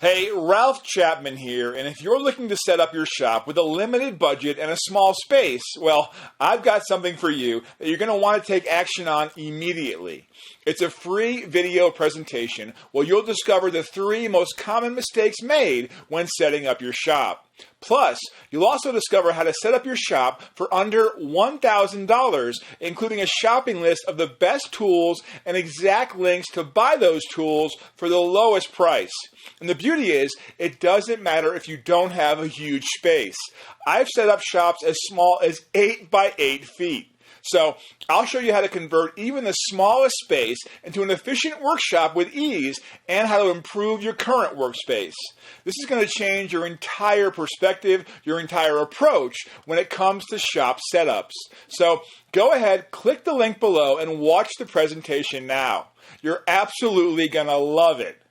Hey, Ralph Chapman here, and if you're looking to set up your shop with a limited budget and a small space, well, I've got something for you that you're going to want to take action on immediately. It's a free video presentation where you'll discover the 3 most common mistakes made when setting up your shop. Plus, you'll also discover how to set up your shop for under $1,000, including a shopping list of the best tools and exact links to buy those tools for the lowest price. And the beauty is, it doesn't matter if you don't have a huge space. I've set up shops as small as 8 by 8 feet. So I'll show you how to convert even the smallest space into an efficient workshop with ease and how to improve your current workspace. This is going to change your entire perspective, your entire approach when it comes to shop setups. So go ahead, click the link below and watch the presentation now. You're absolutely going to love it.